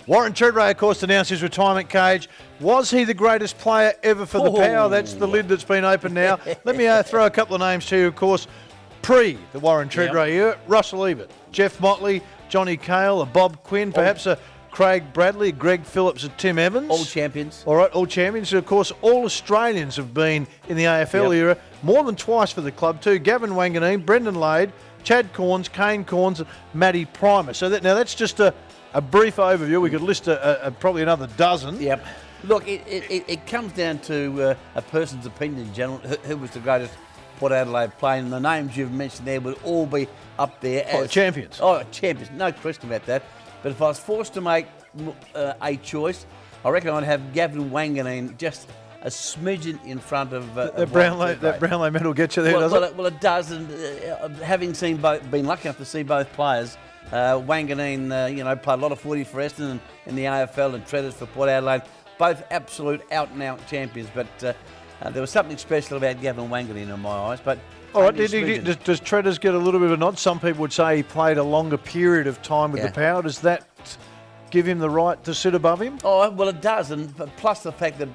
Warren Tredrea, of course, announced his retirement, Cage. Was he the greatest player ever for the Power? That's the lid that's been opened now. Let me throw a couple of names to you, of course. Pre the Warren Tredrea era, Russell Ebert, Jeff Motley, Johnny Cale, a Bob Quinn, perhaps a Craig Bradley, Greg Phillips, and Tim Evans. All champions. All right, all champions. Of course, all Australians have been in the AFL era, more than twice for the club too. Gavin Wanganeen, Brendan Lade, Chad Corns, Kane Corns, Matty Primer. So that's just a brief overview. We could list probably another dozen. Yep. Look, it comes down to a person's opinion in general, who was the greatest Port Adelaide player, and the names you've mentioned there would all be up there as champions. Oh, champions, no question about that. But if I was forced to make a choice, I reckon I'd have Gavin Wanganeen just a smidgen in front of that Brownlow medal gets you there, doesn't it? Well, it does, and having been lucky enough to see both players, Wanganeen, played a lot of footy for Essendon in the AFL and Tredrea for Port Adelaide, both absolute out-and-out champions, but there was something special about Gavin Wanganeen in my eyes. But all right, does Tredrea get a little bit of a nod? Some people would say he played a longer period of time with the Power. Does that give him the right to sit above him? Oh, well, it does, and plus the fact that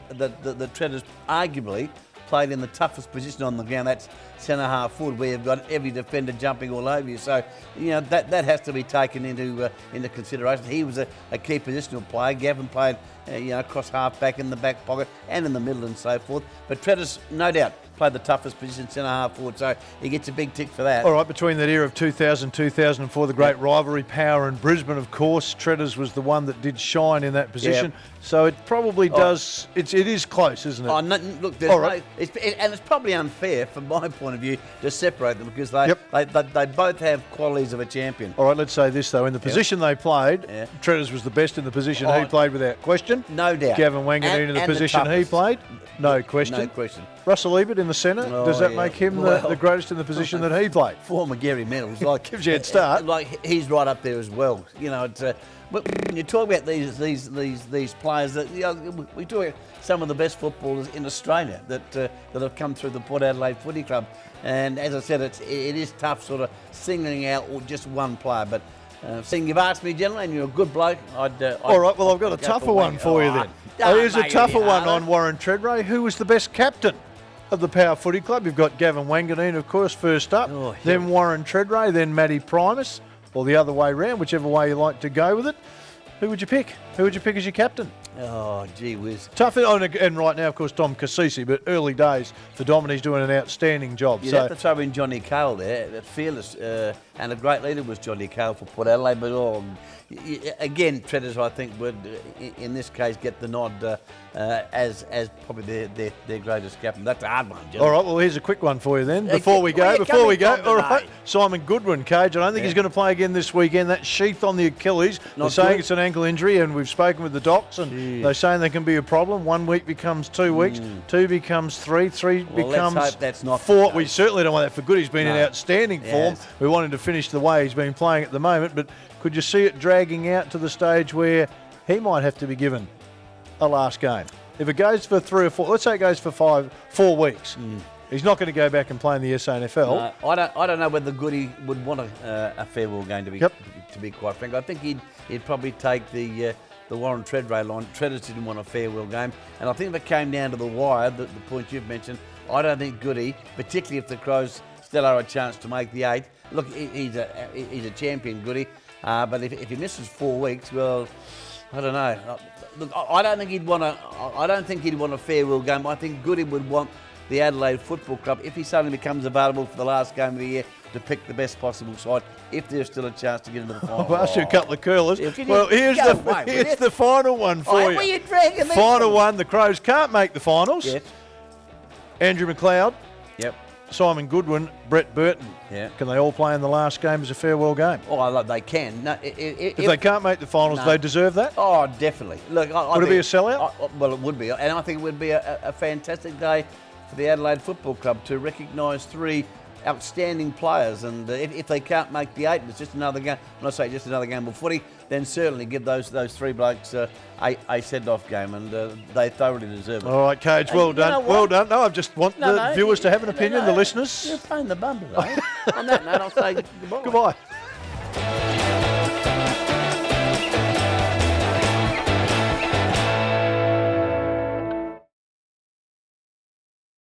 Tredrea's arguably played in the toughest position on the ground, that's centre-half forward, where you've got every defender jumping all over you. So, that has to be taken into consideration. He was a key positional player. Gavin played, across half-back, in the back pocket, and in the middle and so forth. But Tredrea's, no doubt, played the toughest position, centre-half forward, so he gets a big tick for that. All right, between that era of 2000, 2004, the great rivalry, Power and Brisbane, of course, Tredrea's was the one that did shine in that position. So it probably does, it is close, isn't it? Oh, no, look, and it's probably unfair from my point of view to separate them, because they both have qualities of a champion. All right, let's say this though, in the position they played, Tredrea's was the best in the position he played without question. No doubt. Gavin Wanganeen in the position he played, no question. No question. Russell Ebert in the centre, does that make him the greatest in the position that he played? Former Gary Medals, gives you a head start. He's right up there as well. It's when you talk about these players, that we talk about some of the best footballers in Australia that have come through the Port Adelaide Footy Club, and as I said, it is tough sort of singling out just one player, but. Seeing you've asked me, gentlemen, and you're a good bloke, all right, well, I've got a tougher one for you then. Here's a tougher one on Warren Tredrea. Who was the best captain of the Power Footy Club? You've got Gavin Wanganeen, of course, first up, then Warren Tredrea, then Matty Primus, or the other way round, whichever way you like to go with it. Who would you pick? Who would you pick as your captain? Oh, gee whiz. Tough, and right now, of course, Dom Cassisi, but early days for Dom, and he's doing an outstanding job. You'd have to throw in Johnny Cale there, fearless, and a great leader was Johnny Cale for Port Adelaide, but again, Tredrea's, I think, would, in this case, get the nod as probably their greatest captain. That's a hard one, gentlemen. All right, well, here's a quick one for you then. Before we go, all right, Simon Goodwin, Cage. I don't think he's going to play again this weekend. That sheath on the Achilles, they're saying it's an ankle injury, and we've spoken with the docs, and they're saying there can be a problem. 1 week becomes 2 weeks, 2 becomes 3, 3 becomes let's hope that's not 4. We certainly don't want that for good. He's been in outstanding form. We want him to finish the way he's been playing at the moment, but could you see it dragging out to the stage where he might have to be given a last game? If it goes for 3 or 4, let's say it goes for 4 weeks, he's not going to go back and play in the SANFL. No, I don't know whether Goody would want a farewell game, to be quite frank. I think he'd probably take the Warren Tredrea line. Tredrea didn't want a farewell game, and I think if it came down to the wire, the point you've mentioned, I don't think Goody, particularly if the Crows still are a chance to make the 8. Look, he's a champion, Goody, but if he misses 4 weeks, well, I don't know. Look, I don't think he'd want a farewell game. I think Goody would want the Adelaide Football Club, if he suddenly becomes available for the last game of the year, to pick the best possible side, if there's still a chance to get into the final. I'll ask you a couple of curlers. Well, here's the final one for you. Final one. The Crows can't make the finals. Yes. Andrew McLeod. Yep. Simon Goodwin, Brett Burton. Yeah. Can they all play in the last game as a farewell game? Oh, they can. No, if they can't make the finals, they deserve that? Oh, definitely. Look, would it be a sellout? Well, it would be. And I think it would be a fantastic day for the Adelaide Football Club to recognise 3 outstanding players, and if they can't make the 8, it's just another game. When I say just another game of footy, then certainly give those 3 blokes a send-off game, and they thoroughly deserve it. All right, Cage, well done. Well done. No, I just want the viewers to have an opinion, the listeners. You're playing the bumper, though. On that note, I'll say goodbye. Goodbye.